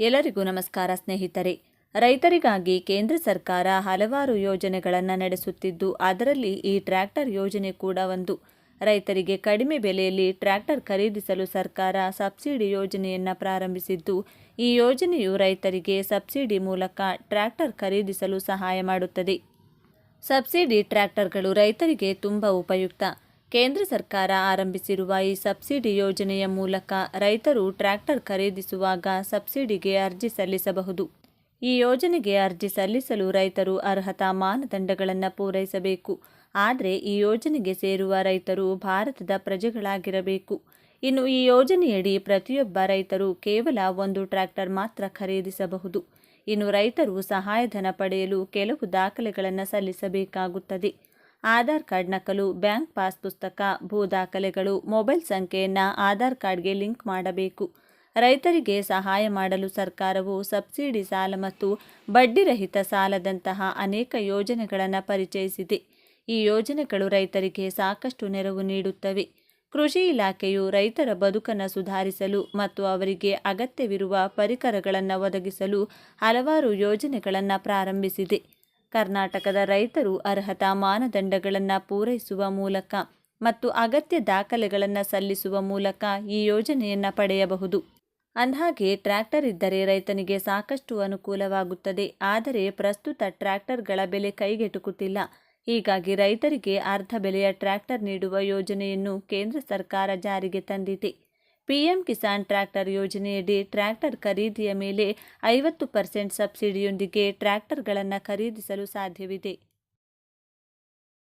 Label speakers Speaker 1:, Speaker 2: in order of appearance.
Speaker 1: ಎಲ್ಲರಿಗೂ ನಮಸ್ಕಾರ ಸ್ನೇಹಿತರೆ. ರೈತರಿಗಾಗಿ ಕೇಂದ್ರ ಸರ್ಕಾರ ಹಲವಾರು ಯೋಜನೆಗಳನ್ನು ನಡೆಸುತ್ತಿದ್ದು ಅದರಲ್ಲಿ ಈ ಟ್ರ್ಯಾಕ್ಟರ್ ಯೋಜನೆ ಕೂಡ ಒಂದು. ರೈತರಿಗೆ ಕಡಿಮೆ ಬೆಲೆಯಲ್ಲಿ ಟ್ರ್ಯಾಕ್ಟರ್ ಖರೀದಿಸಲು ಸರ್ಕಾರ ಸಬ್ಸಿಡಿ ಯೋಜನೆಯನ್ನು ಪ್ರಾರಂಭಿಸಿದ್ದು, ಈ ಯೋಜನೆಯು ರೈತರಿಗೆ ಸಬ್ಸಿಡಿ ಮೂಲಕ ಟ್ರ್ಯಾಕ್ಟರ್ ಖರೀದಿಸಲು ಸಹಾಯ ಮಾಡುತ್ತದೆ. ಸಬ್ಸಿಡಿ ಟ್ರ್ಯಾಕ್ಟರ್ಗಳು ರೈತರಿಗೆ ತುಂಬ ಉಪಯುಕ್ತ. ಕೇಂದ್ರ ಸರ್ಕಾರ ಆರಂಭಿಸಿರುವ ಈ ಸಬ್ಸಿಡಿ ಯೋಜನೆಯ ಮೂಲಕ ರೈತರು ಟ್ರ್ಯಾಕ್ಟರ್ ಖರೀದಿಸುವಾಗ ಸಬ್ಸಿಡಿಗೆ ಅರ್ಜಿ ಸಲ್ಲಿಸಬಹುದು. ಈ ಯೋಜನೆಗೆ ಅರ್ಜಿ ಸಲ್ಲಿಸಲು ರೈತರು ಅರ್ಹತಾ ಮಾನದಂಡಗಳನ್ನು ಪೂರೈಸಬೇಕು. ಆದರೆ ಈ ಯೋಜನೆಗೆ ಸೇರುವ ರೈತರು ಭಾರತದ ಪ್ರಜೆಗಳಾಗಿರಬೇಕು. ಇನ್ನು ಈ ಯೋಜನೆಯಡಿ ಪ್ರತಿಯೊಬ್ಬ ರೈತರು ಕೇವಲ ಒಂದು ಟ್ರ್ಯಾಕ್ಟರ್ ಮಾತ್ರ ಖರೀದಿಸಬಹುದು. ಇನ್ನು ರೈತರು ಸಹಾಯಧನ ಪಡೆಯಲು ಕೆಲವು ದಾಖಲೆಗಳನ್ನು ಸಲ್ಲಿಸಬೇಕಾಗುತ್ತದೆ. ಆಧಾರ್ ಕಾರ್ಡ್ ನಕಲು, ಬ್ಯಾಂಕ್ ಪಾಸ್ ಪುಸ್ತಕ, ಭೂ ದಾಖಲೆಗಳು, ಮೊಬೈಲ್ ಸಂಖ್ಯೆಯನ್ನು ಆಧಾರ್ ಕಾರ್ಡ್ಗೆ ಲಿಂಕ್ ಮಾಡಬೇಕು. ರೈತರಿಗೆ ಸಹಾಯ ಮಾಡಲು ಸರ್ಕಾರವು ಸಬ್ಸಿಡಿ ಸಾಲ ಮತ್ತು ಬಡ್ಡಿರಹಿತ ಸಾಲದಂತಹ ಅನೇಕ ಯೋಜನೆಗಳನ್ನು ಪರಿಚಯಿಸಿದೆ. ಈ ಯೋಜನೆಗಳು ರೈತರಿಗೆ ಸಾಕಷ್ಟು ನೆರವು ನೀಡುತ್ತವೆ. ಕೃಷಿ ಇಲಾಖೆಯು ರೈತರ ಬದುಕನ್ನು ಸುಧಾರಿಸಲು ಮತ್ತು ಅವರಿಗೆ ಅಗತ್ಯವಿರುವ ಪರಿಕರಗಳನ್ನು ಒದಗಿಸಲು ಹಲವಾರು ಯೋಜನೆಗಳನ್ನು ಪ್ರಾರಂಭಿಸಿದೆ. ಕರ್ನಾಟಕದ ರೈತರು ಅರ್ಹತಾ ಮಾನದಂಡಗಳನ್ನು ಪೂರೈಸುವ ಮೂಲಕ ಮತ್ತು ಅಗತ್ಯ ದಾಖಲೆಗಳನ್ನು ಸಲ್ಲಿಸುವ ಮೂಲಕ ಈ ಯೋಜನೆಯನ್ನು ಪಡೆಯಬಹುದು. ಅಂದಹಾಗೆ ಟ್ರ್ಯಾಕ್ಟರ್ ಇದ್ದರೆ ರೈತನಿಗೆ ಸಾಕಷ್ಟು ಅನುಕೂಲವಾಗುತ್ತದೆ. ಆದರೆ ಪ್ರಸ್ತುತ ಟ್ರ್ಯಾಕ್ಟರ್ಗಳ ಬೆಲೆ ಕೈಗೆಟುಕುತ್ತಿಲ್ಲ. ಹೀಗಾಗಿ ರೈತರಿಗೆ ಅರ್ಧ ಬೆಲೆಯ ಟ್ರ್ಯಾಕ್ಟರ್ ನೀಡುವ ಯೋಜನೆಯನ್ನು ಕೇಂದ್ರ ಸರ್ಕಾರ ಜಾರಿಗೆ ತಂದಿದೆ. ಪಿಎಂ ಕಿಸಾನ್ ಟ್ರ್ಯಾಕ್ಟರ್ ಯೋಜನೆಯಡಿ ಟ್ರ್ಯಾಕ್ಟರ್ ಖರೀದಿಯ ಮೇಲೆ 50% ಸಬ್ಸಿಡಿಯೊಂದಿಗೆ ಟ್ರ್ಯಾಕ್ಟರ್ಗಳನ್ನು ಖರೀದಿಸಲು ಸಾಧ್ಯವಿದೆ.